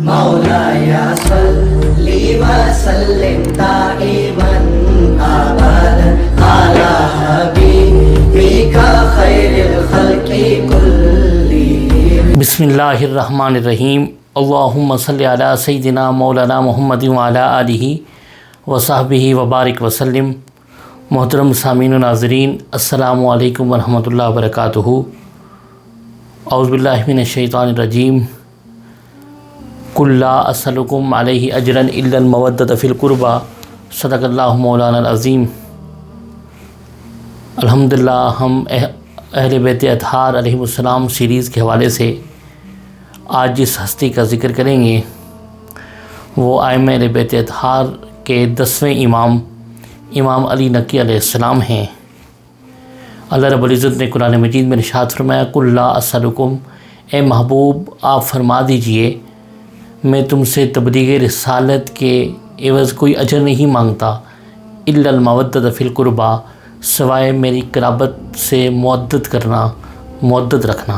مولاي صل وسلم دائما أبدا على حبيبك خير الخلق كلهم. بسم اللہ الرحمن الرحیم. اللہم صلی علی سیدنا مولانا محمد وعلی آلہ وصحبہ وبارک وسلم. محترم سامعین و ناظرین، السلام علیکم ورحمۃ اللہ وبرکاتہ. اعوذ باللہ من الشیطان الرجیم. قل لا اسألکم علیہ اجرا الا المودۃ فی القربى. صدق اللہ مولانا العظیم. الحمدللہ ہم اہل بیت اطہار علیہ السلام سیریز کے حوالے سے آج جس ہستی کا ذکر کریں گے وہ ائمہ اہل بیت اطہار کے 10ویں امام علی نقی علیہ السلام ہیں. اللہ رب العزت نے قرآن مجید میں ارشاد فرمایا، قل لا اسألکم، اے محبوب آپ فرما دیجئے میں تم سے تبلیغ رسالت کے عوض کوئی اجر نہیں مانگتا، الا المودۃ فی القربى، سوائے میری قرابت سے مودت رکھنا.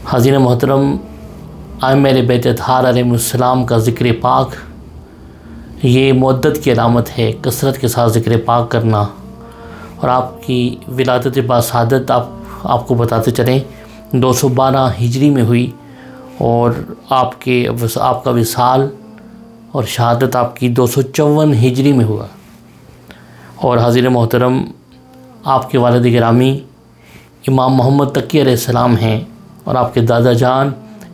حاضرین محترم، ائمہ اہل بیت اطہار علیہ السلام کا ذکر پاک یہ مودت کی علامت ہے، کثرت کے ساتھ ذکر پاک کرنا. اور آپ کی ولادت باسعادت آپ کو بتاتے چلیں 212 ہجری میں ہوئی، اور آپ کا وصال اور شہادت آپ کی 254 ہجری میں ہوا. اور حاضر محترم، آپ کے والد گرامی امام محمد تقی علیہ السلام ہیں، اور آپ کے دادا جان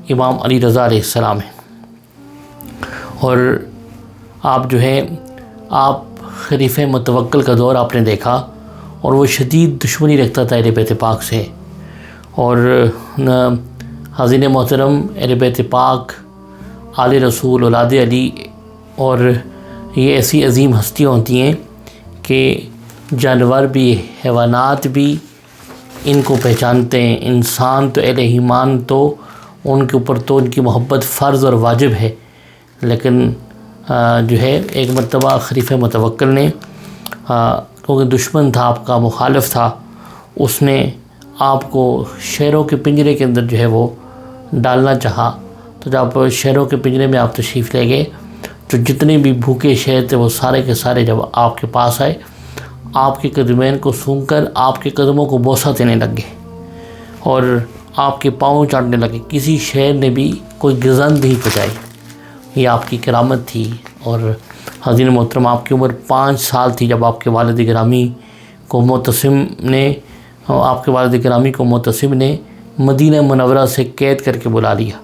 امام علی رضا علیہ السلام ہیں. اور آپ خلیفہ متوکل کا دور آپ نے دیکھا، اور وہ شدید دشمنی رکھتا تھا اہل بیت پاک سے. اور حاضرین محترم، اہل بیت پاک، آل رسول، اولاد علی، اور یہ ایسی عظیم ہستیاں ہوتی ہیں کہ جانور بھی، حیوانات بھی ان کو پہچانتے ہیں. انسان تو اہل ایمان تو ان کے اوپر تو ان کی محبت فرض اور واجب ہے. لیکن ایک مرتبہ خلیفہ متوکل نے، کیونکہ دشمن تھا، آپ کا مخالف تھا، اس نے آپ کو شیروں کے پنجرے کے اندر وہ ڈالنا چاہا. تو جب شیروں کے پنجرے میں آپ تشریف لے گئے تو جتنے بھی بھوکے شیر تھے وہ سارے کے سارے جب آپ کے پاس آئے، آپ کے قدمین کو سونگھ کر آپ کے قدموں کو بوسہ دینے لگ گئے اور آپ کے پاؤں چاٹنے لگے. کسی شیر نے بھی کوئی گزند نہیں پہنچائی. یہ آپ کی کرامت تھی. اور حاضرین محترم، آپ کی عمر 5 سال تھی جب آپ کے والد گرامی کو معتصم نے مدینہ منورہ سے قید کر کے بلا لیا،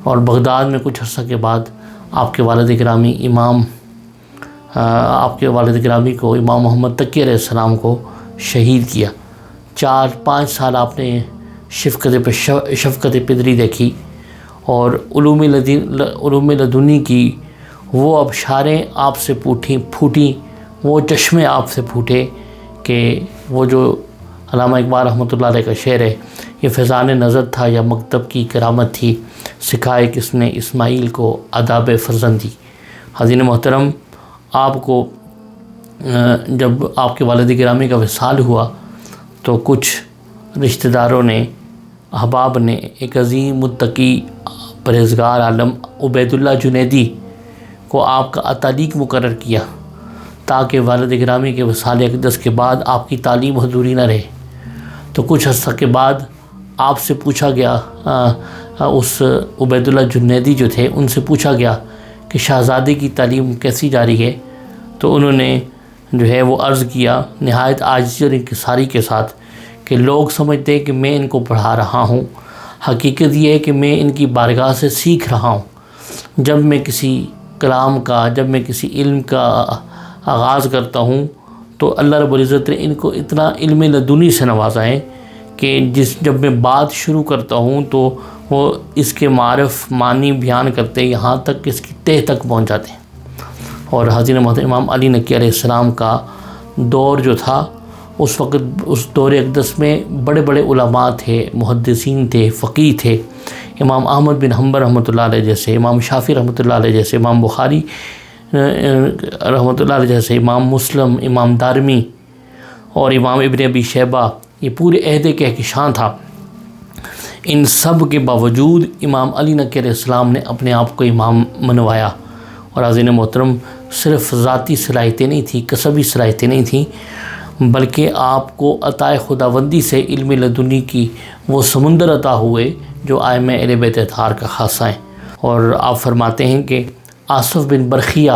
اور بغداد میں کچھ عرصہ کے بعد آپ کے والد گرامی کو امام محمد تقی علیہ السلام کو شہید کیا. 4-5 سال آپ نے شفقت پدری دیکھی، اور علوم لدنی کی وہ ابشاریں آپ سے پھوٹیں، وہ چشمے آپ سے پھوٹے کہ وہ جو علامہ اقبال رحمۃ اللہ علیہ کا شعر ہے، یہ فیضان نظر تھا یا مکتب کی کرامت تھی، سکھائے کس نے اسماعیل کو آداب فرزندی. حاضرین محترم، آپ کو جب آپ کے والد گرامی کا وصال ہوا تو کچھ رشتہ داروں نے، احباب نے ایک عظیم متقی پرہیزگار عالم عبید اللہ جنیدی کو آپ کا اتالیق مقرر کیا، تاکہ والد گرامی کے وصال اقدس کے بعد آپ کی تعلیم حضوری نہ رہے. تو کچھ عرصہ کے بعد آپ سے پوچھا گیا، اس عبید اللہ جنیدی جو تھے ان سے پوچھا گیا کہ شہزادے کی تعلیم کیسی جاری ہے. تو انہوں نے وہ عرض کیا نہایت عاجزی اور انکساری کے ساتھ کہ لوگ سمجھتے ہیں کہ میں ان کو پڑھا رہا ہوں، حقیقت یہ ہے کہ میں ان کی بارگاہ سے سیکھ رہا ہوں. جب میں کسی کلام کا، جب میں کسی علم کا آغاز کرتا ہوں تو اللہ رب العزت نے ان کو اتنا علم لدنی سے نوازا ہے کہ جب میں بات شروع کرتا ہوں تو وہ اس کے معرف معنی بیان کرتے ہیں، یہاں تک کہ اس کی تہ تک پہنچ جاتے ہیں. اور حاضرین محترم، امام علی نقی علیہ السلام کا دور جو تھا، اس وقت اس دور اقدس میں بڑے بڑے علماء تھے، محدثین تھے، فقیہ تھے. امام احمد بن حنبل رحمۃ اللہ علیہ جیسے، امام شافعی رحمۃ اللہ علیہ جیسے، امام بخاری رحمۃ اللہ علیہ جیسے، امام مسلم، امام دارمی اور امام ابن ابی شیبہ، یہ پورے عہد کہکشاں تھا. ان سب کے باوجود امام علی نقی علیہ السلام نے اپنے آپ کو امام منوایا۔ اور حاضرین محترم، صرف ذاتی صلاحیتیں نہیں تھیں، کسبی صلاحیتیں نہیں تھیں، بلکہ آپ کو عطائے خداوندی سے علم لدنی کی وہ سمندر عطا ہوئے جو ائمہ اہل بیت اطہار کا خاصہ ہیں۔ اور آپ فرماتے ہیں کہ آصف بن برخیہ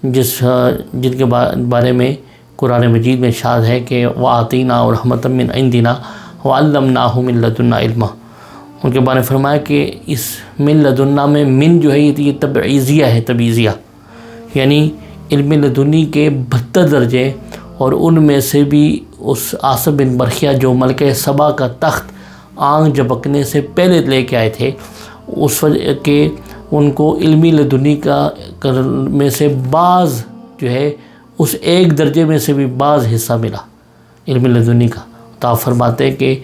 جن کے بارے میں قرآن مجید میں ارشاد ہے کہ وَآتَيْنَاهُ رَحْمَةً مِّنْ عِنْدِنَا وَعَلَّمْنَاهُ مِن لَدُنَّا عِلْمًا، ان کے بارے میں فرمایا کہ اس من لدنا میں من جو ہے یہ تبعیضیہ ہے، تبعیضیہ یعنی علم لدنی کے 72 درجے، اور ان میں سے بھی اس آصف بن برخیہ جو ملکہ سبا کا تخت آنکھ جھپکنے سے پہلے لے کے آئے تھے، اس وجہ کہ ان کو علمی لدنی میں سے بعض جو ہے اس ایک درجے میں سے بھی بعض حصہ ملا علم لدنی کا۔ تو آپ فرماتے ہیں کہ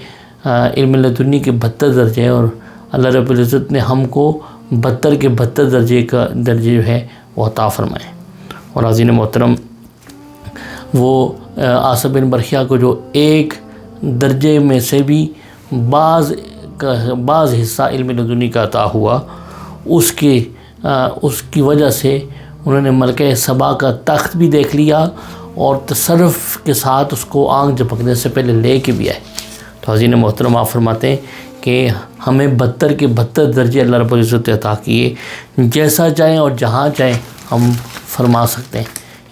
علم لدنی کے 72 درجے ہیں، اور اللہ رب العزت نے ہم کو 72 کے 72 درجے جو ہے وہ عطا فرمائے۔ اور حاضرین محترم، وہ آصف بن برخیہ کو جو ایک درجے میں سے بھی بعض حصہ علم لدنی کا عطا ہوا، اس کی وجہ سے انہوں نے ملکہ سبا کا تخت بھی دیکھ لیا اور تصرف کے ساتھ اس کو آنکھ جھپکنے سے پہلے لے کے بھی آئے۔ تو حاضرین محترم، آپ فرماتے ہیں کہ ہمیں 72 کے 72 درجے اللہ رب العزت عطا کیے، جیسا چاہیں اور جہاں چاہیں ہم فرما سکتے ہیں۔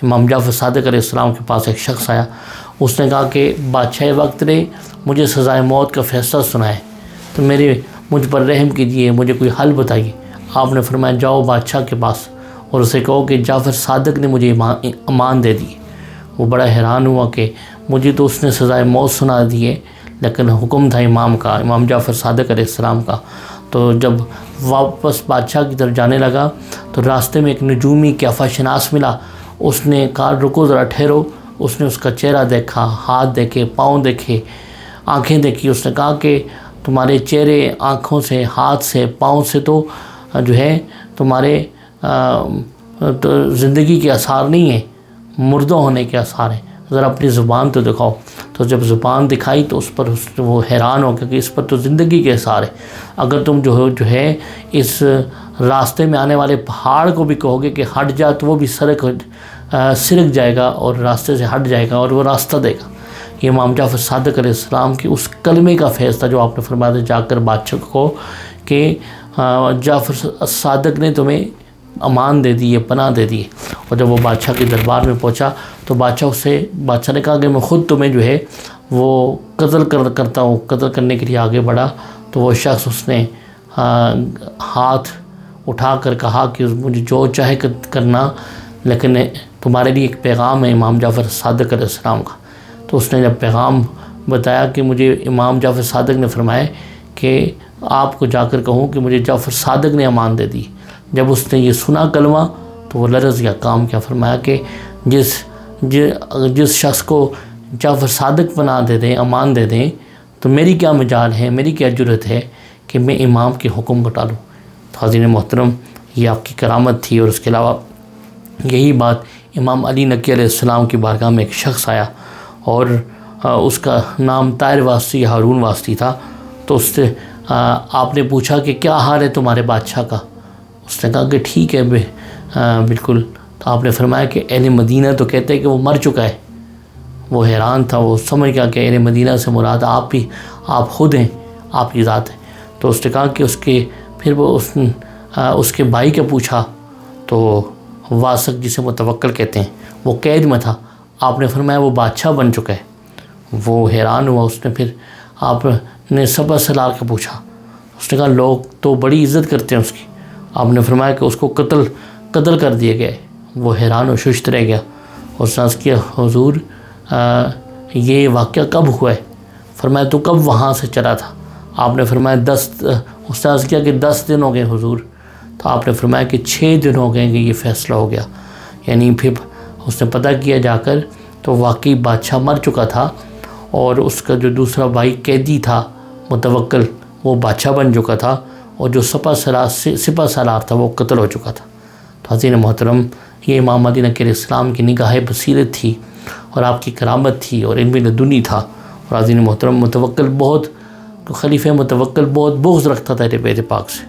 امام جعفر صادق علیہ السلام کے پاس ایک شخص آیا، اس نے کہا کہ بادشاہ وقت نے مجھے سزائے موت کا فیصلہ سنا ہے، تو مجھ پر رحم کیجیے، مجھے کوئی حل بتائیے۔ آپ نے فرمایا جاؤ بادشاہ کے پاس اور اسے کہو کہ جعفر صادق نے مجھے امان دے دی۔ وہ بڑا حیران ہوا کہ مجھے تو اس نے سزائے موت سنا دی ہے، لیکن حکم تھا امام جعفر صادق علیہ السلام کا۔ تو جب واپس بادشاہ کی طرف جانے لگا تو راستے میں ایک نجومی قیافہ شناس ملا، اس نے کہا رکو ذرا ٹھہرو۔ اس نے اس کا چہرہ دیکھا، ہاتھ دیکھے، پاؤں دیکھے، آنکھیں دیکھی۔ اس نے کہا کہ تمہارے چہرے، آنکھوں سے، ہاتھ سے، پاؤں سے تو جو ہے تمہارے زندگی کے آثار نہیں ہیں، مردہ ہونے کے آثار ہیں، ذرا اپنی زبان تو دکھاؤ۔ تو جب زبان دکھائی تو اس پر وہ حیران ہو گیا کہ اس پر تو زندگی کے آثار ہیں۔ اگر تم جو ہے اس راستے میں آنے والے پہاڑ کو بھی کہو گے کہ ہٹ جا تو وہ بھی سرک جائے گا اور راستے سے ہٹ جائے گا اور وہ راستہ دے گا۔ یہ امام جعفر صادق علیہ السلام کے اس کلمے کا فیض تھا جو آپ نے فرمایا تھا جا کر بادشاہ کو کہ جعفر صادق نے تمہیں امان دے دی ہے، پناہ دے دی ہے۔ اور جب وہ بادشاہ کے دربار میں پہنچا تو بادشاہ نے کہا کہ میں خود تمہیں جو ہے وہ قتل کرتا ہوں۔ قتل کرنے کے لیے آگے بڑھا تو وہ شخص اس نے ہاتھ اٹھا کر کہا کہ مجھے جو چاہے کرنا، لیکن تمہارے لیے ایک پیغام ہے امام جعفر صادق علیہ السلام کا۔ تو اس نے جب پیغام بتایا کہ مجھے امام جعفر صادق نے فرمایا کہ آپ کو جا کر کہوں کہ مجھے جعفر صادق نے امان دے دی۔ جب اس نے یہ سنا کلمہ تو وہ لرز گیا، کام کیا، فرمایا کہ جس شخص کو جعفر صادق پناہ دے دیں، امان دے دیں، تو میری کیا مجال ہے، میری کیا جرت ہے کہ میں امام کے حکم کو ٹالوں۔ تو حاضرین محترم، یہ آپ کی کرامت تھی۔ اور اس کے علاوہ یہی بات امام علی نقی علیہ السلام کی بارگاہ میں ایک شخص آیا اور اس کا نام طاہر واسطی یا ہارون واسطی تھا۔ تو اس سے آپ نے پوچھا کہ کیا حال ہے تمہارے بادشاہ کا؟ اس نے کہا کہ ٹھیک ہے بالکل۔ تو آپ نے فرمایا کہ اہل مدینہ تو کہتے ہیں کہ وہ مر چکا ہے۔ وہ حیران تھا، وہ سمجھ گیا کہ اہل مدینہ سے مراد آپ خود ہیں، آپ کی ذات ہے۔ تو اس نے کہا کہ پھر وہ اس کے بھائی کا پوچھا تو واسق جسے متوکل کہتے ہیں وہ قید میں تھا۔ آپ نے فرمایا وہ بادشاہ بن چکا ہے۔ وہ حیران ہوا۔ اس نے پھر آپ نے سپہ سالار کا پوچھا۔ اس نے کہا لوگ تو بڑی عزت کرتے ہیں اس کی۔ آپ نے فرمایا کہ اس کو قتل کر دیا گیا ہے۔ وہ حیران و ششت رہ گیا۔ اس نے عرض کیا حضور یہ واقعہ کب ہوا ہے؟ فرمایا تو کب وہاں سے چلا تھا؟ آپ نے فرمایا اس نے عرض کیا کہ 10 دن ہو گئے حضور۔ تو آپ نے فرمایا کہ 6 دن ہو گئے کہ یہ فیصلہ ہو گیا۔ یعنی پھر اس نے پتہ کیا جا کر تو واقعی بادشاہ مر چکا تھا اور اس کا جو دوسرا بھائی قیدی تھا متوکل وہ بادشاہ بن چکا تھا، اور جو سپہ سالار تھا وہ قتل ہو چکا تھا۔ تو حضرین محترم، یہ امام علی نقی علیہ السلام کی نگاہ بصیرت تھی اور آپ کی کرامت تھی اور علم لدنی تھا۔ اور حضرین محترم، متوکل بہت خلیفہ متوکل بہت بغض رکھتا تھا اہل بیت پاک سے،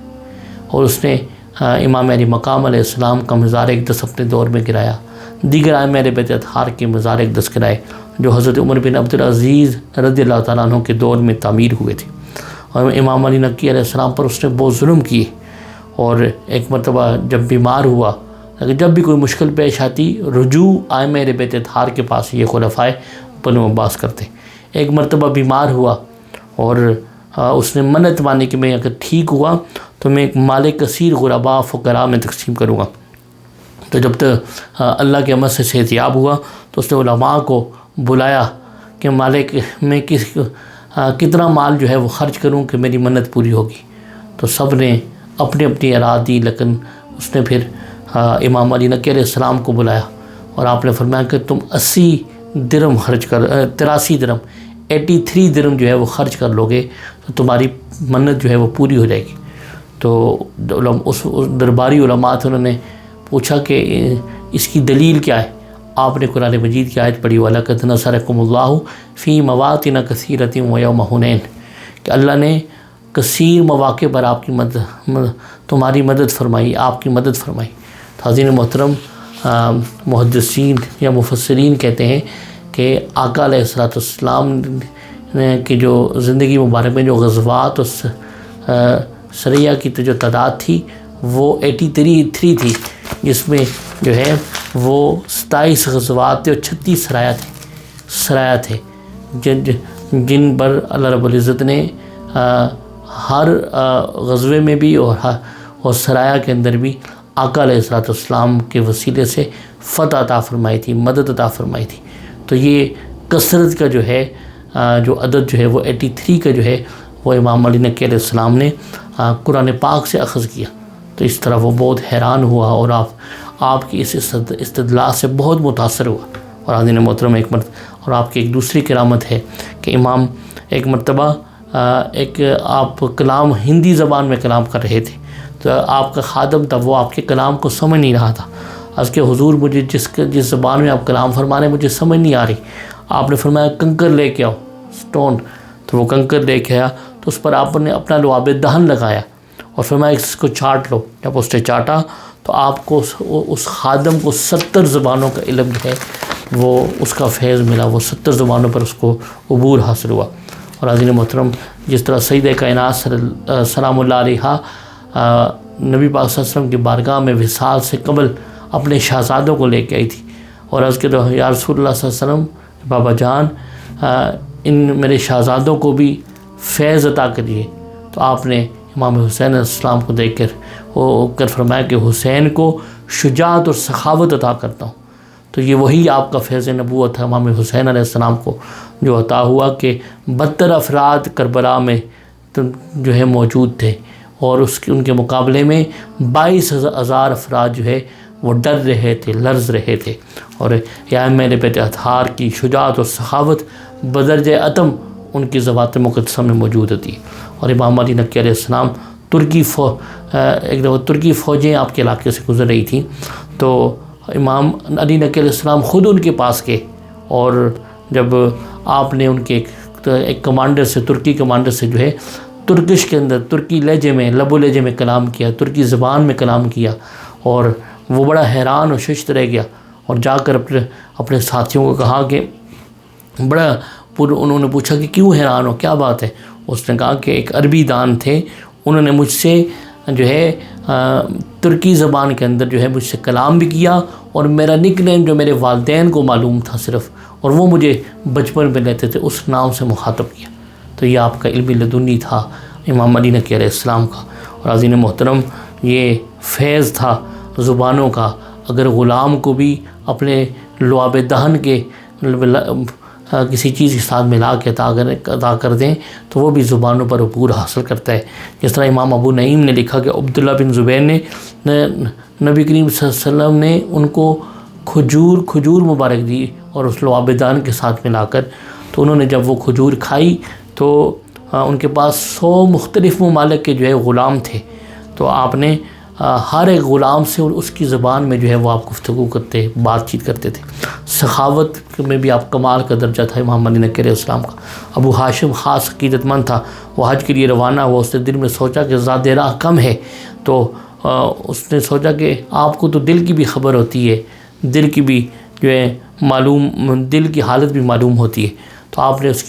اور اس نے امام علی مقام علیہ السلام کا مزار اقدس اپنے دور میں گرایا، دیگر ائمہ اہل بیت اطہار کے مزار اقدس گرائے جو حضرت عمر بن عبدالعزیز رضی اللہ تعالیٰ عنہ کے دور میں تعمیر ہوئے تھے، اور امام علی نقی علیہ السلام پر اس نے بہت ظلم کیے، اور ایک مرتبہ جب بیمار ہوا، جب بھی کوئی مشکل پیش آتی رجوع ائمہ اہل بیت اطہار کے پاس یہ خلفائے بنو عباس کرتے۔ ایک مرتبہ بیمار ہوا اور اس نے منت مانی کہ میں اگر ٹھیک ہوا تو میں ایک مال کثیر غرباء فقراء میں تقسیم کروں گا۔ تو جب تک اللہ کے عمل سے صحتیاب ہوا تو اس نے علماء کو بلایا کہ مالک میں کتنا مال جو ہے وہ خرچ کروں کہ میری منت پوری ہوگی۔ تو سب نے اپنی اپنی اراد دی، لیکن اس نے پھر امام علی نقی علیہ السلام کو بلایا اور آپ نے فرمایا کہ تم 80 درم خرچ کر 83 درم 83 درم جو ہے وہ خرچ کر لوگے تو تمہاری منت جو ہے وہ پوری ہو جائے گی۔ تو اس درباری علماء تھے، انہوں نے پوچھا کہ اس کی دلیل کیا ہے؟ آپ نے قرآن مجید کی آیت پڑھی وَلَقَدْ نَصَرَكُمُ اللَّهُ فِي مَوَاطِنَ كَثِيرَةٍ وَيَوْمَ حُنَيْنٍ کہ اللہ نے کثیر مواقع پر آپ کی تمہاری مدد فرمائی، آپ کی مدد فرمائی۔ حاضرین محترم، محدثین یا مفسرین کہتے ہیں کہ آقا علیہ السلام کی جو زندگی مبارک میں جو غزوات اور سریہ کی جو تعداد تھی وہ 83 تھی، جس میں جو ہے وہ 27 غزوات تھے اور 36 سرایا تھے جن پر اللہ رب العزت نے ہر غزوے میں بھی اور سرایا کے اندر بھی آقا علیہ السلام کے وسیلے سے فتح عطا فرمائی تھی، مدد عطا فرمائی تھی۔ تو یہ کثرت کا جو ہے جو عدد جو ہے وہ 83 کا جو ہے وہ امام علی نقی علیہ السلام نے قرآن پاک سے اخذ کیا۔ تو اس طرح وہ بہت حیران ہوا اور آپ کی اس استدلال سے بہت متاثر ہوا۔ اور حاضرین محترم، اور آپ کی ایک دوسری کرامت ہے کہ امام ایک مرتبہ ایک آپ کلام ہندی زبان میں کلام کر رہے تھے، تو آپ کا خادم تھا، وہ آپ کے کلام کو سمجھ نہیں رہا تھا۔ عرض کہ حضور مجھے جس زبان میں آپ کلام فرما رہے ہیں مجھے سمجھ نہیں آ رہی۔ آپ نے فرمایا کنکر لے کے آؤ، سٹون۔ تو وہ کنکر لے کے آیا تو اس پر آپ نے اپنا لعاب دہن لگایا اور فرمایا اس کو چاٹ لو۔ جب اس نے چاٹا تو آپ کو اس خادم کو 70 زبانوں کا علم ہے وہ اس کا فیض ملا، وہ 70 زبانوں پر اس کو عبور حاصل ہوا۔ اور حاضرین محترم، جس طرح سیدہ کائنات سلام اللہ علیہا نبی پاک صلی اللہ علیہ وسلم کی بارگاہ میں وصال سے قبل اپنے شہزادوں کو لے کے آئی تھی اور عرض کہ یا رسول اللہ صلی اللہ علیہ وسلم، بابا جان ان میرے شہزادوں کو بھی فیض عطا کریے۔ تو آپ نے امام حسین علیہ السلام کو دیکھ کر فرمایا کہ حسین کو شجاعت اور سخاوت عطا کرتا ہوں۔ تو یہ وہی آپ کا فیض نبوت ہے امام حسین علیہ السلام کو جو عطا ہوا کہ 72 افراد کربلا میں جو ہے موجود تھے اور ان کے مقابلے میں 22,000 افراد جو ہے وہ ڈر رہے تھے، لرز رہے تھے۔ اور ائمہ اہل بیت اطہار کی شجاعت اور سخاوت بدرجہ اتم ان کی ذوات مقدسہ میں موجود ہوتی ہے۔ اور امام علی نقی علیہ السلام ایک دفعہ ترکی فوجیں آپ کے علاقے سے گزر رہی تھیں، تو امام علی نقی علیہ السلام خود ان کے پاس گئے اور جب آپ نے ان کے ایک کمانڈر سے، ترکی کمانڈر سے جو ہے ترکش کے اندر ترکی لہجے میں، لب و لہجے میں کلام کیا، ترکی زبان میں کلام کیا، اور وہ بڑا حیران و ششت رہ گیا اور جا کر اپنے ساتھیوں کو کہا کہ انہوں نے پوچھا کہ کیوں حیران ہو، کیا بات ہے؟ اس نے کہا کہ ایک عربی دان تھے، انہوں نے مجھ سے جو ہے ترکی زبان کے اندر جو ہے مجھ سے کلام بھی کیا اور میرا نک نیم جو میرے والدین کو معلوم تھا صرف، اور وہ مجھے بچپن میں لیتے تھے، اس نام سے مخاطب کیا۔ تو یہ آپ کا علم لدنی تھا امام علی نقی علیہ السلام کا۔ اور عزیز محترم، یہ فیض تھا زبانوں کا۔ اگر غلام کو بھی اپنے لعاب دہن کے کسی چیز کے ساتھ ملا کے عطا کر دیں تو وہ بھی زبانوں پر عبور حاصل کرتا ہے۔ جس طرح امام ابو نعیم نے لکھا کہ عبداللہ بن زبیر نے نبی کریم صلی اللہ علیہ وسلم نے ان کو کھجور مبارک دی اور اس لعاب دہن کے ساتھ ملا کر، تو انہوں نے جب وہ کھجور کھائی تو ان کے پاس 100 مختلف ممالک کے جو ہے غلام تھے، تو آپ نے ہر ایک غلام سے اس کی زبان میں جو ہے وہ آپ گفتگو کرتے، بات چیت کرتے تھے۔ سخاوت میں بھی آپ کمال کا درجہ تھا امام علی نقی علیہ السلام کا۔ ابو ہاشم خاص عقیدت مند تھا، وہ حج کے لیے روانہ ہوا، اس نے دل میں سوچا کہ زیادہ راہ کم ہے، تو اس نے سوچا کہ آپ کو تو دل کی بھی خبر ہوتی ہے، دل کی بھی جو ہے دل کی حالت بھی معلوم ہوتی ہے، تو آپ نے اس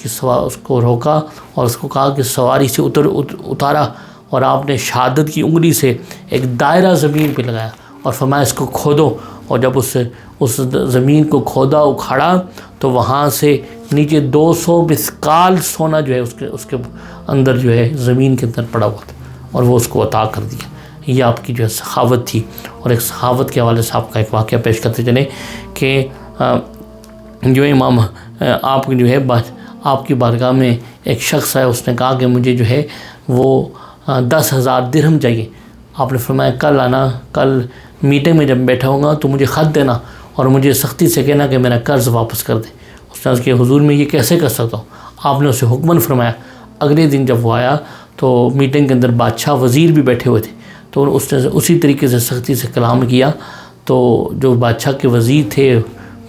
کو روکا اور اس کو کہا کہ سواری سے اتارا، اور آپ نے شہادت کی انگلی سے ایک دائرہ زمین پہ لگایا اور فرمایا اس کو کھودو، اور جب اس زمین کو کھودا اکھاڑا تو وہاں سے نیچے 200 مسقال سونا جو ہے اس کے اندر جو ہے زمین کے اندر پڑا ہوا تھا، اور وہ اس کو عطا کر دیا۔ یہ آپ کی جو ہے سخاوت تھی۔ اور ایک سخاوت کے حوالے سے آپ کا ایک واقعہ پیش کرتے چلیں کہ جو امام آپ جو ہے آپ کی بارگاہ میں ایک شخص ہے، اس نے کہا کہ مجھے جو ہے وہ 10,000 درہم چاہیے۔ آپ نے فرمایا کل آنا، کل میٹنگ میں جب بیٹھا ہوں گا تو مجھے خط دینا اور مجھے سختی سے کہنا کہ میرا قرض واپس کر دے۔ اس نے کہ حضور میں یہ کیسے کر سکتا ہوں؟ آپ نے اسے حکماً فرمایا۔ اگلے دن جب وہ آیا تو میٹنگ کے اندر بادشاہ وزیر بھی بیٹھے ہوئے تھے، تو اس نے اسی طریقے سے سختی سے کلام کیا، تو جو بادشاہ کے وزیر تھے،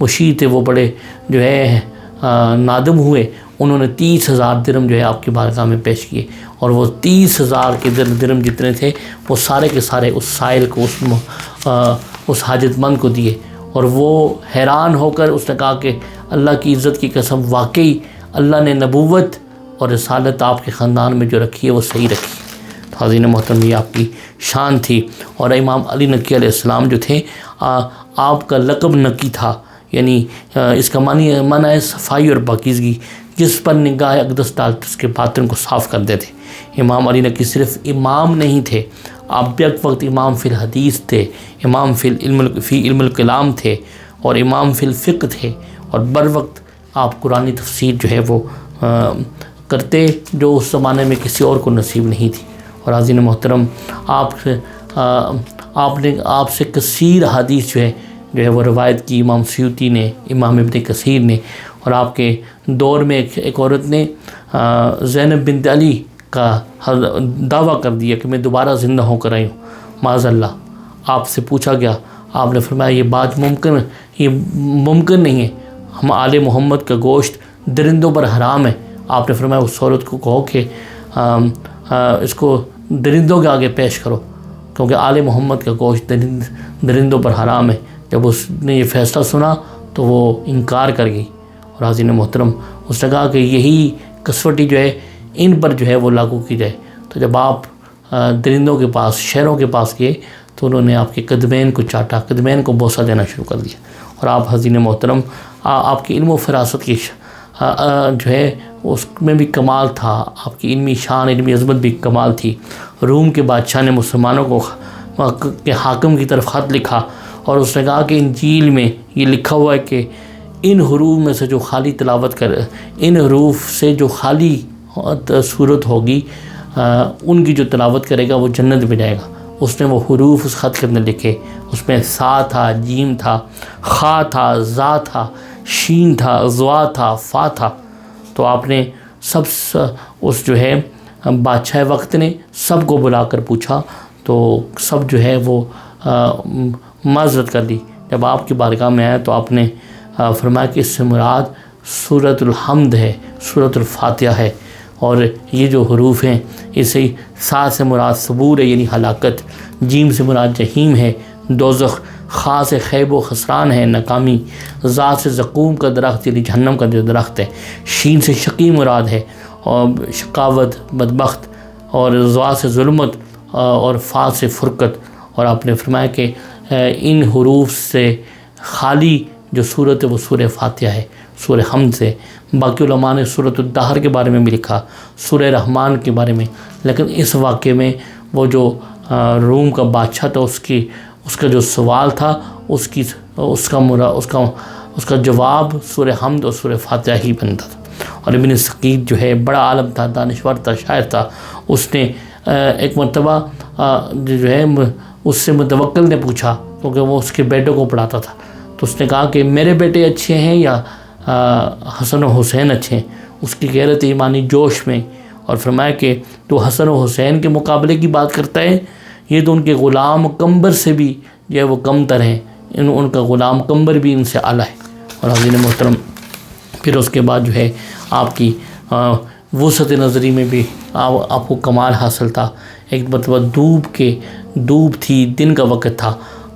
مشیر تھے، وہ بڑے جو ہے نادم ہوئے۔ انہوں نے 30,000 درہم جو ہے آپ کی بارگاہ میں پیش کیے، اور وہ 30,000 کے درہم جتنے تھے وہ سارے کے سارے اس سائل کو، اس حاجت مند کو دیے۔ اور وہ حیران ہو کر اس نے کہا کہ اللہ کی عزت کی قسم، واقعی اللہ نے نبوت اور رسالت آپ کے خاندان میں جو رکھی ہے وہ صحیح رکھی ہے۔ تو حاضرین محترم، یہ آپ کی شان تھی۔ اور امام علی نقی علیہ السلام جو تھے، آپ کا لقب نقی تھا، یعنی اس کا معنی ہے صفائی اور پاکیزگی، جس پر نگاہ اقدس ڈالتے اس کے باطن کو صاف کر دیتے۔ امام علی نقی صرف امام نہیں تھے، آپ بیک وقت امام فی الحدیث تھے، امام فی علم الکلام تھے، اور امام فی الفقہ تھے، اور بر وقت آپ قرآنی تفسیر جو ہے وہ کرتے، جو اس زمانے میں کسی اور کو نصیب نہیں تھی۔ اور حاضرین محترم، آپ سے کثیر حدیث جو ہے وہ روایت کی امام سیوطی نے، امام ابن کثیر نے، اور آپ کے دور میں ایک عورت نے زینب بنت علی کا دعویٰ کر دیا کہ میں دوبارہ زندہ ہو کر آئی ہوں، معاذ اللہ۔ آپ سے پوچھا گیا، آپ نے فرمایا یہ بات ممکن نہیں ہے، ہم آل محمد کا گوشت درندوں پر حرام ہے۔ آپ نے فرمایا اس عورت کو کہو کہ اس کو درندوں کے آگے پیش کرو، کیونکہ آل محمد کا گوشت درندوں پر حرام ہے۔ جب اس نے یہ فیصلہ سنا تو وہ انکار کر گئی۔ اور حاضرین محترم، اس نے کہا کہ یہی کسوٹی جو ہے ان پر جو ہے وہ لاگو کی جائے۔ تو جب آپ درندوں کے پاس، شیروں کے پاس گئے تو انہوں نے آپ کے قدمین کو چاٹا، قدمین کو بوسہ دینا شروع کر دیا۔ اور آپ حاضرین محترم، آپ کی علم و فراست کی جو ہے اس میں بھی کمال تھا، آپ کی علمی شان، علمی عظمت بھی کمال تھی۔ روم کے بادشاہ نے مسلمانوں کے حاکم کی طرف خط لکھا، اور اس نے کہا کہ انجیل میں یہ لکھا ہوا ہے کہ ان حروف میں سے جو خالی تلاوت ان حروف سے جو خالی صورت ہوگی، ان کی جو تلاوت کرے گا وہ جنت میں جائے گا۔ اس نے وہ حروف اس خط کے اندر لکھے، اس میں سا تھا، جیم تھا، خا تھا، زا تھا، شین تھا، زوا تھا، فا تھا۔ تو آپ نے اس جو ہے بادشاہ وقت نے سب کو بلا کر پوچھا، تو سب جو ہے وہ معذرت کر لی۔ جب آپ کی بارگاہ میں آیا تو آپ نے فرمایا کہ اس سے مراد سورۃ الحمد ہے، سورۃ الفاتحہ ہے، اور یہ جو حروف ہیں، اسے سا سے مراد صبور ہے یعنی ہلاکت، جیم سے مراد جہیم ہے، دوزخ، خا سے خیب و خسران ہے، ناکامی، زا سے زقوم کا درخت یعنی جہنم کا جو درخت ہے، شین سے شقی مراد ہے اور شقاوت، بدبخت، اور زوا سے ظلمت، اور فا سے فرقت۔ اور آپ نے فرمایا کہ ان حروف سے خالی جو صورت ہے وہ سورہ فاتحہ ہے، سورہ حمد سے۔ باقی علماء نے سورۃ الدہر کے بارے میں بھی لکھا، سورہ رحمان کے بارے میں، لیکن اس واقعے میں وہ جو روم کا بادشاہ تھا، اس کا جو سوال تھا، اس کا جواب سورہ حمد اور سورہ فاتحہ ہی بنتا تھا۔ اور ابن سقید جو ہے بڑا عالم تھا، دانشور تھا، شاعر تھا، اس نے ایک مرتبہ جو ہے اس سے متوکل نے پوچھا، کیونکہ وہ اس کے بیٹوں کو پڑھاتا تھا، تو اس نے کہا کہ میرے بیٹے اچھے ہیں یا حسن و حسین اچھے ہیں؟ اس کی غیرت ایمانی جوش میں، اور فرمایا کہ تو حسن و حسین کے مقابلے کی بات کرتا ہے یہ تو ان کے غلام قمبر سے بھی جو ہے وہ کم تر ہیں، ان کا غلام قمبر بھی ان سے اعلیٰ ہے۔ اور حضرت محترم پھر اس کے بعد جو ہے آپ کی وسعت نظری میں بھی آپ کو کمال حاصل تھا۔ ایک مرتبہ دھوپ تھی، دن کا وقت تھا،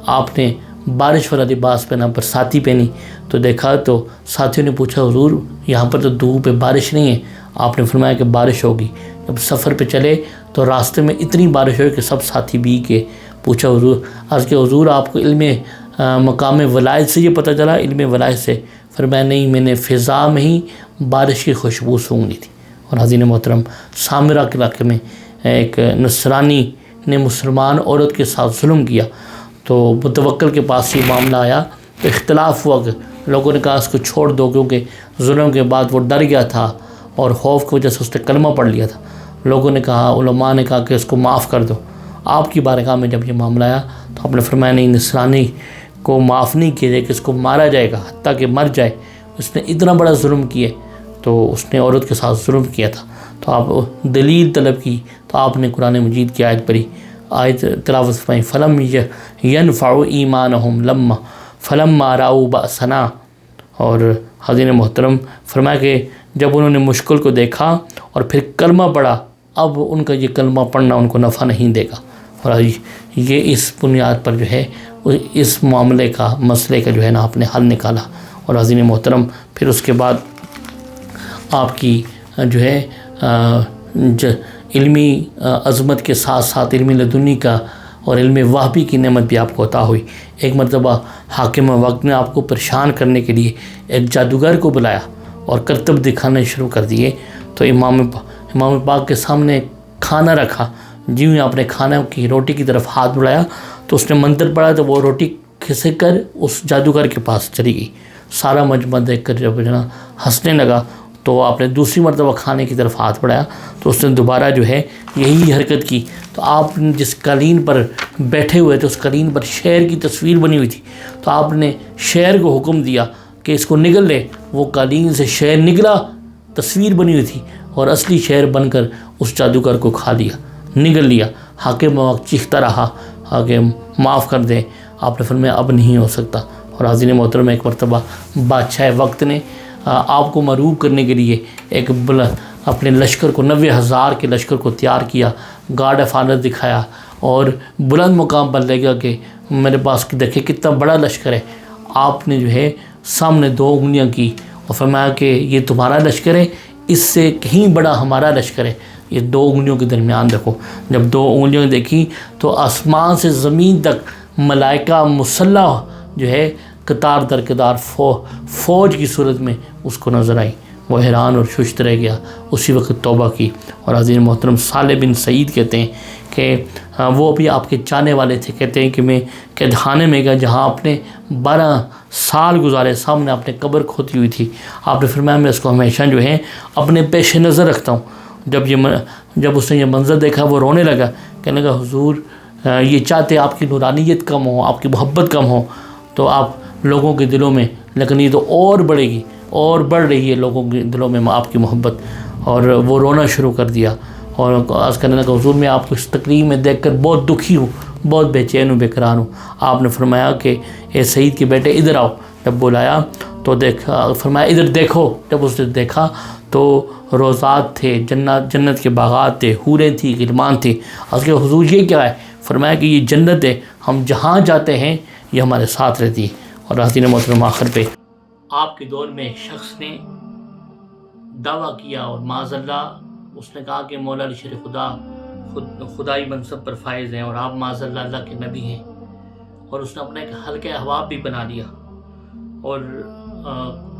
آپ نے بارش والا لباس پہنا، برساتی پہنی، تو دیکھا تو ساتھیوں نے پوچھا حضور یہاں پر تو دھوپ ہے، بارش نہیں ہے۔ آپ نے فرمایا کہ بارش ہوگی۔ جب سفر پہ چلے تو راستے میں اتنی بارش ہوئی کہ سب ساتھی بھیگ کے پوچھا حضور، عرض کہ حضور آپ کو علم مقام ولایت سے یہ پتہ چلا؟ علم ولایت سے؟ فرمایا نہیں، میں نے فضا میں ہی بارش کی خوشبو سونگھ لی تھی۔ اور حضرت محترم سامرہ کے علاقے میں ایک نصرانی نے مسلمان عورت کے ساتھ ظلم کیا، تو متوکل کے پاس یہ معاملہ آیا تو اختلاف ہوا کہ لوگوں نے کہا اس کو چھوڑ دو، کیونکہ ظلم کے بعد وہ ڈر گیا تھا اور خوف کی وجہ سے اس نے کلمہ پڑھ لیا تھا۔ لوگوں نے کہا، علماء نے کہا کہ اس کو معاف کر دو۔ آپ کی بارگاہ میں جب یہ معاملہ آیا تو آپ نے فرمایا نہیں، نصرانی کو معاف نہیں کیا جائے کہ اس کو مارا جائے گا حتیٰ کہ مر جائے، اس نے اتنا بڑا ظلم کیا، تو اس نے عورت کے ساتھ ظلم کیا تھا۔ تو آپ دلیل طلب کی تو آپ نے قرآن مجید کی آیت پڑھی، آیت تلاوت فرمائی، فلم ينفعوا ایمانہم فلما رأوا بأسنا۔ اور حضرت محترم فرمایا کہ جب انہوں نے مشکل کو دیکھا اور پھر کلمہ پڑھا، اب ان کا یہ کلمہ پڑھنا ان کو نفع نہیں دے گا۔ اور یہ اس بنیاد پر جو ہے اس معاملے کا، مسئلے کا جو ہے نا آپ نے حل نکالا۔ اور حضرت محترم پھر اس کے بعد آپ کی جو ہے علمی عظمت کے ساتھ ساتھ علم لدنی کا اور علم وہبی کی نعمت بھی آپ کو عطا ہوئی۔ ایک مرتبہ حاکم وقت نے آپ کو پریشان کرنے کے لیے ایک جادوگر کو بلایا اور کرتب دکھانے شروع کر دیے، تو امام پاک کے سامنے کھانا رکھا، جیوں ہی آپ نے کھانا کی روٹی کی طرف ہاتھ بڑھایا تو اس نے منتر پڑھا تو وہ روٹی کھسک کر اس جادوگر کے پاس چلی گئی۔ سارا مجمع دیکھ کر جب جنا ہنسنے لگا تو آپ نے دوسری مرتبہ کھانے کی طرف ہاتھ بڑھایا تو اس نے دوبارہ جو ہے یہی حرکت کی، تو آپ نے جس قالین پر بیٹھے ہوئے تھے اس قالین پر شیر کی تصویر بنی ہوئی تھی، تو آپ نے شیر کو حکم دیا کہ اس کو نگل لے۔ وہ قالین سے شیر نگلا، تصویر بنی ہوئی تھی اور اصلی شیر بن کر اس جادوگر کو کھا لیا، نگل لیا۔ حاکم وقت چیختا رہا حاکم معاف کر دیں، آپ نے فرمایا اب نہیں ہو سکتا۔ اور حاضرین محترم ایک مرتبہ بادشاہ وقت نے آپ کو مروب کرنے کے لیے ایک اپنے لشکر کو 90,000 کے لشکر کو تیار کیا، گارڈ آف آنر دکھایا اور بلند مقام پر لے گیا کہ میرے پاس دیکھیں کتنا بڑا لشکر ہے۔ آپ نے جو ہے سامنے 2 انگلیاں کی اور فرمایا کہ یہ تمہارا لشکر ہے، اس سے کہیں بڑا ہمارا لشکر ہے، یہ 2 انگلیوں کے درمیان رکھو۔ جب 2 انگلیوں دیکھی تو آسمان سے زمین تک ملائکہ مسلح جو ہے قطار در قطار فوج کی صورت میں اس کو نظر آئی۔ وہ حیران اور ششت رہ گیا، اسی وقت توبہ کی۔ اور حضرت محترم صالح بن سعید کہتے ہیں کہ وہ بھی آپ کے چاہنے والے تھے، کہتے ہیں کہ میں قید خانے میں گیا جہاں آپ نے 12 سال گزارے، سامنے آپ نے قبر کھودی ہوئی تھی۔ آپ نے فرمایا میں اس کو ہمیشہ جو ہے اپنے پیش نظر رکھتا ہوں۔ جب اس نے یہ منظر دیکھا وہ رونے لگا، کہنے لگا حضور یہ چاہتے آپ کی نورانیت کم ہو، آپ کی محبت کم ہو تو آپ لوگوں کے دلوں میں، لیکن یہ تو اور بڑھے گی اور بڑھ رہی ہے لوگوں کے دلوں میں آپ کی محبت۔ اور وہ رونا شروع کر دیا اور عرض کرنے لگا حضور میں آپ کو اس تقریب میں دیکھ کر بہت دکھی ہوں، بہت بے چین ہوں، بے قرار ہوں۔ آپ نے فرمایا کہ اے سعید کے بیٹے ادھر آؤ۔ جب بلایا تو فرمایا ادھر دیکھو۔ جب اس نے دیکھا تو روضات تھے، جنت کے باغات تھے، حوریں تھیں، غلمان تھے۔ عرض کہ حضور یہ کیا ہے؟ فرمایا کہ یہ جنت ہے، ہم جہاں جاتے ہیں یہ ہمارے ساتھ رہتی ہے۔ اور حضرت محترم آخر پہ آپ کے دور میں ایک شخص نے دعویٰ کیا اور معاذ اللہ اس نے کہا کہ مولا علی شیر خدا خدائی منصب پر فائز ہیں اور آپ معاذ اللہ اللہ کے نبی ہیں، اور اس نے اپنا ایک حلقہ احباب بھی بنا لیا اور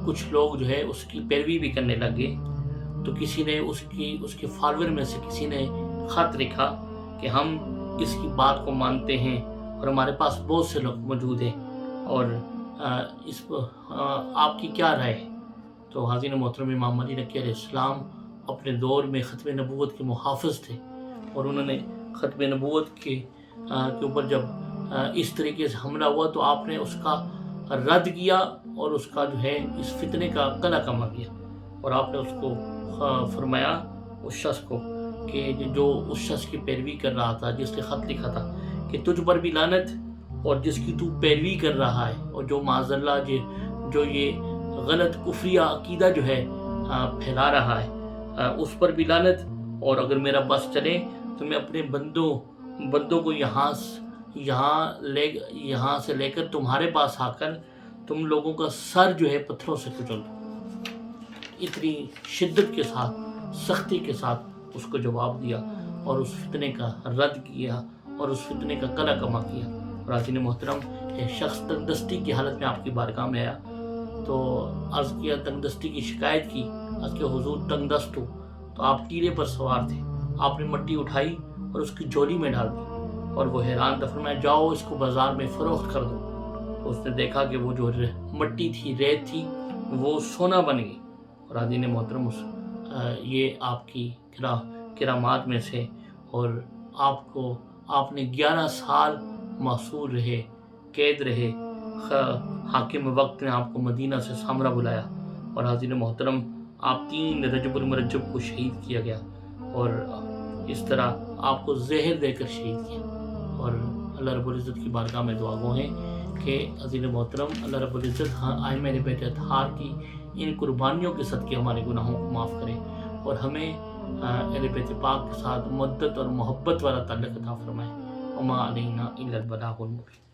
کچھ لوگ جو ہے اس کی پیروی بھی کرنے لگ گئے۔ تو کسی نے اس کے فالوور میں سے کسی نے خط لکھا کہ ہم اس کی بات کو مانتے ہیں اور ہمارے پاس بہت سے لوگ موجود ہیں، اور اس آپ کی کیا رائے ہے؟ تو حضرت محترم امام علی نقی علیہ السلام اپنے دور میں ختم نبوت کے محافظ تھے، اور انہوں نے ختم نبوت کے اوپر جب اس طریقے سے حملہ ہوا تو آپ نے اس کا رد کیا اور اس کا جو ہے اس فتنے کا قلع کما کیا، اور آپ نے اس کو فرمایا اس شخص کو کہ جو اس شخص کی پیروی کر رہا تھا، جس نے خط لکھا تھا کہ تجھ پر بھی لعنت، اور جس کی تو پیروی کر رہا ہے، اور جو معاذ اللہ جو یہ غلط کفریہ عقیدہ جو ہے پھیلا رہا ہے، اس پر بھی لعنت، اور اگر میرا بس چلے تو میں اپنے بندوں کو یہاں سے لے کر تمہارے پاس آ کر تم لوگوں کا سر جو ہے پتھروں سے کچل دوں۔ اتنی شدت کے ساتھ، سختی کے ساتھ اس کو جواب دیا اور اس فتنے کا رد کیا اور اس فتنے کا قلع کما کیا۔ راجین محترم، ایک شخص تنگدستی کی حالت میں آپ کی بارگاہ میں آیا تو عرض کیا، تنگدستی کی شکایت کی، عرض کہ حضور تنگ دست ہو۔ تو آپ ٹیلے پر سوار تھے، آپ نے مٹی اٹھائی اور اس کی جولی میں ڈال دی، اور وہ حیران تھا، فرمایا جاؤ اس کو بازار میں فروخت کر دو۔ تو اس نے دیکھا کہ وہ جو مٹی تھی، ریت تھی، وہ سونا بن گئی۔ راجین محترم، یہ آپ کی کرامات میں سے، اور آپ نے 11 سال محصور رہے، قید رہے۔ حاکم وقت نے آپ کو مدینہ سے سامرا بلایا، اور حاضرین محترم، آپ 3 رجب المرجب کو شہید کیا گیا، اور اس طرح آپ کو زہر دے کر شہید کیا۔ اور اللہ رب العزت کی بارگاہ میں دعا گو ہیں کہ عزیز محترم، اللہ رب العزت ائمہ اہل بیت اطہار کی ان قربانیوں کے صدقے ہمارے گناہوں کو معاف کرے، اور ہمیں اہل بیت پاک کے ساتھ مودت اور محبت والا تعلق عطا فرمائے۔ وما علینا الا البلاغ المبین۔